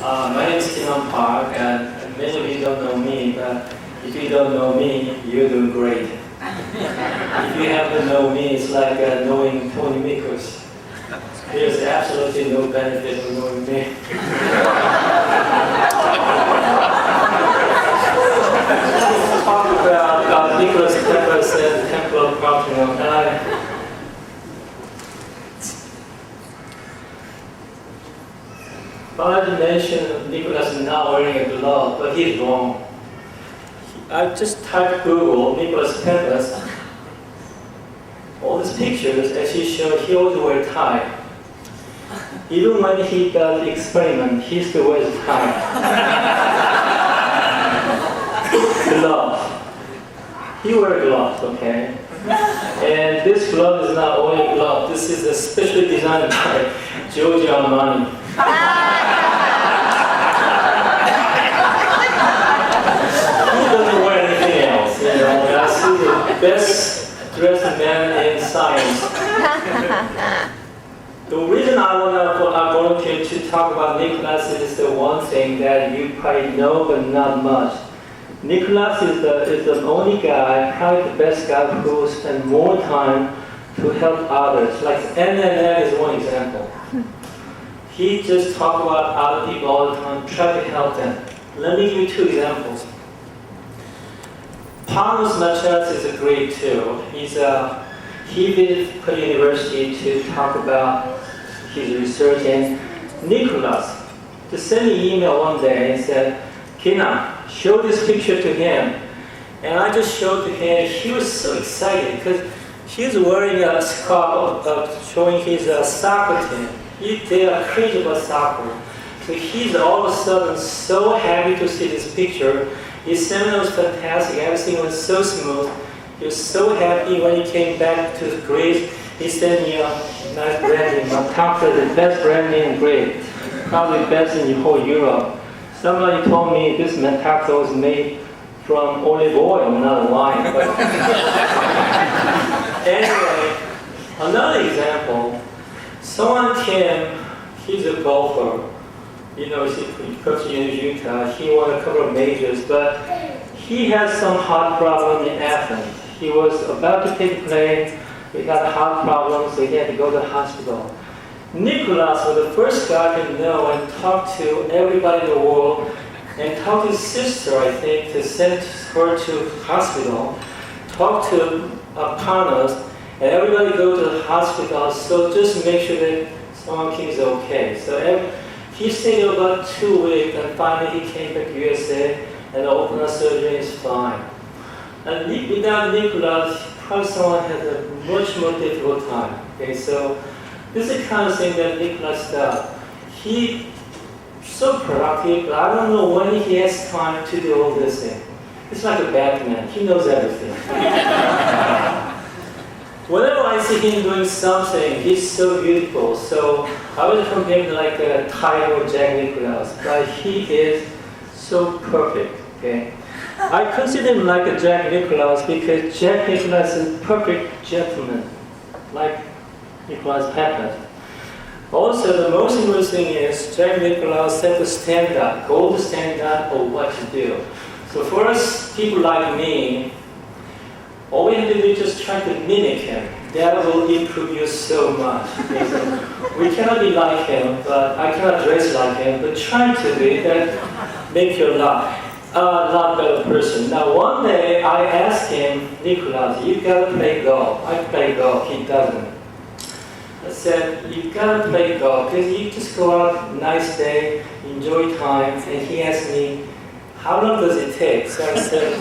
My name is Kinam Park, and many of you don't know me, but if you don't know me, you're doing great. If you happen to know me, it's like knowing Tony Mikos. There's absolutely no benefit of knowing me. Talk about Nicholas Peppas and Temple of Park. I mentioned Nicholas is not wearing a glove, but he's wrong. I just typed Google Nicholas Peppas. All these pictures actually show he always wears a tie. Even when he does the experiment, he still wears a tie. Glove. He wears gloves, okay? And this glove is not only a glove. This is a specially designed by Giorgio Armani. The best dressed man in science. The reason I volunteered to talk about Nicholas is the one thing that you probably know but not much. Nicholas is the only guy, probably the best guy who spends more time to help others. Like NNN is one example. He just talks about other people all the time, try to help them. Let me give you two examples. Panos Machas is a great too. He visited Purdue University to talk about his research, and Nicholas just sent me an email one day and said, Kinam, show this picture to him. And I just showed to him. He was so excited because he's wearing a scarf showing his soccer team. They are crazy about soccer. So he's all of a sudden so happy to see this picture. His seminar was fantastic. Everything was so smooth. He was so happy when he came back to Greece. He sent me a nice brand name. Matapra, the best brand name in Greece. Probably best in the whole Europe. Somebody told me this Matapra was made from olive oil, not wine. But anyway, another example. Someone came, he's a golfer. You know, he comes to Utah. He won a couple of majors, but he had some heart problem in Athens. He was about to take a plane. He got heart problems, so he had to go to the hospital. Nicholas was the first guy to know and talk to everybody in the world, and talk to his sister, I think, to send her to hospital. Talk to Panos, and everybody go to the hospital. So just make sure that someone is okay. So he stayed about 2 weeks, and finally he came back to USA, and the open heart surgery is fine. And without Nicholas, probably someone had a much more difficult time. Okay, so this is the kind of thing that Nicholas does. He's so productive, but I don't know when he has time to do all this thing. It's like a Batman. He knows everything. Whenever I see him doing something, he's so beautiful. So I would compare him like a tiger Jack Nicklaus, but he is so perfect. Okay, I consider him like a Jack Nicklaus because Jack Nicklaus is a perfect gentleman, like Nicholas Peppas. Also, the most important thing is Jack Nicklaus set the standard, gold standard of what to do. So for us people like me, all we have to do is just try to mimic him. That will improve you so much. Okay, so we cannot be like him, but I cannot dress like him, but try to be. That make you a lot better person. Now one day I asked him, Nicholas, you gotta play golf. I play golf, he doesn't. I said, you gotta play golf, because you just go out, nice day, enjoy time, and he asked me, how long does it take? So I said,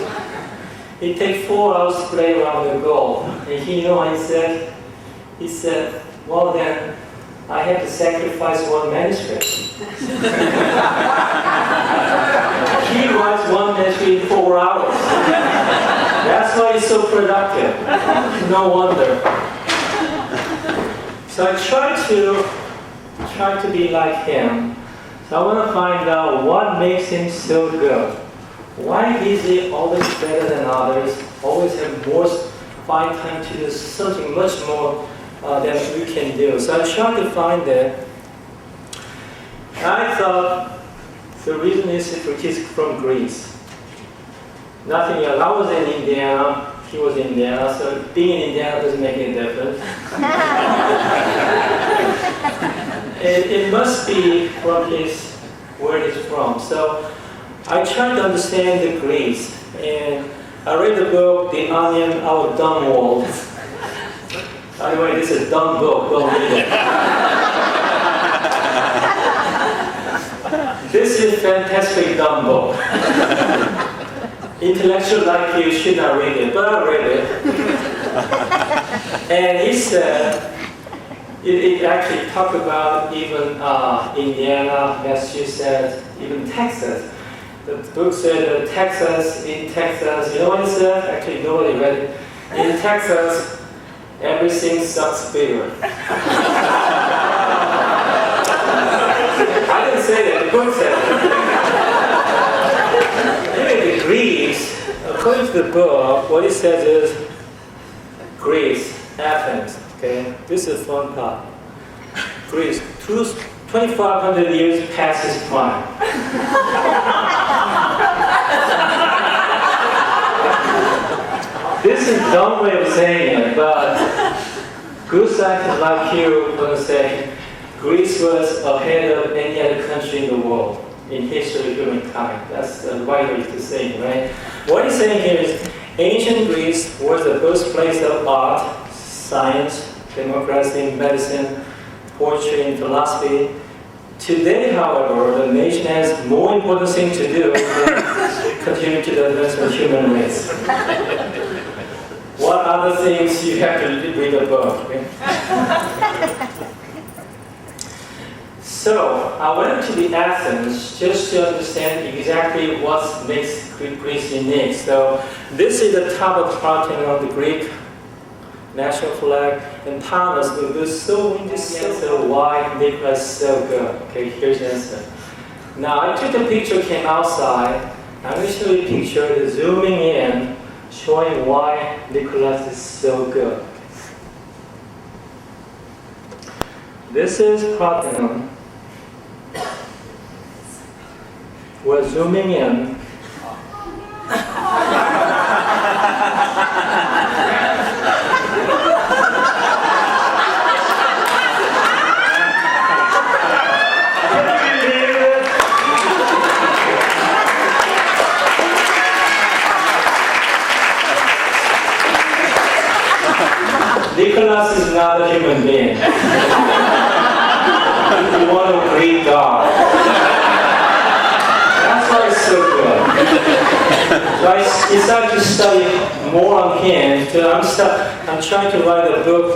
it takes 4 hours to play around the golf. And he knew what he said? He said, well then, I have to sacrifice one manuscript. He writes one manuscript in 4 hours. That's why he's so productive. No wonder. So I try to be like him. So I want to find out what makes him so good. Why is he always better than others? Always have more find time to do something much more than we can do. So I tried to find that. I thought The reason is he's from Greece. Nothing else. I was in Indiana, he was in Indiana, so being in Indiana doesn't make any difference. It must be from where he's from. So I tried to understand the Greece, and I read the book, The Onion, Our Dumb World. By the way, this is a dumb book, don't read it. This is a fantastic dumb book. Intellectual like you should not read it, but I read it. And he said, it actually talked about even Indiana, Massachusetts, even Texas. The book said Texas, in Texas, you know what it said? Actually, nobody read it. In Texas, everything sucks bigger. I didn't say that, the book said it. Anyway, the Greece, according to the book, what it says is Greece, Athens, okay? This is the fun part. Greece, 2,500 years past its prime. This is a dumb way of saying it, but good scientists like you are going to say Greece was ahead of any other country in the world in history of humankind. That's the right way to say it, right? What he's saying here is ancient Greece was the birthplace of art, science, democracy, medicine, poetry, and philosophy. Today, however, the nation has more important things to do than continue to advance the human race. What other things you have to read the book? Okay? So, I went to the Athens just to understand exactly what makes Greece unique. So, this is the top of Parthenon, the Greek national flag, and Thomas was so interested why Nicholas is so good. Okay, here's the answer. Now, I took a picture, came outside. I'm going to show you a picture, zooming in, showing why Nicholas is so good. This is Parthenon. We're zooming in. Nicholas is not a human being. You want to greet God. That's why it's so good. So I decided to study more on him. I'm trying to write a book,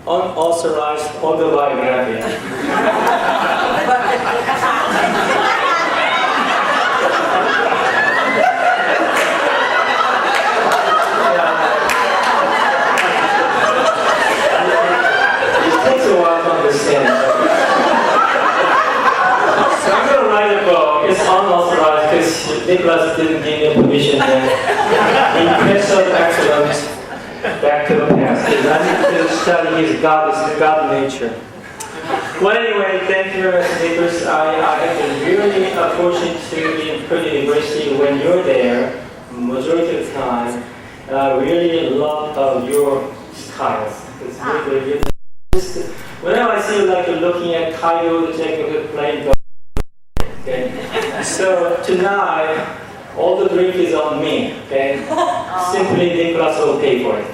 unauthorized autobiography. So I'm going to write a book. It's unauthorized because Nicholas didn't give me permission yet. In quest of excellence, back to the past. Because I need to study his God nature. Well, anyway, thank you very much, Nicholas. I have been really fortunate to be in Purdue University when you're there, majority of the time. And I really love your styles. It's really whenever I see you like looking at Kaido, the Jacob playing golf. Okay. So tonight, all the drink is on me. Okay. Simply Nicholas will pay for it.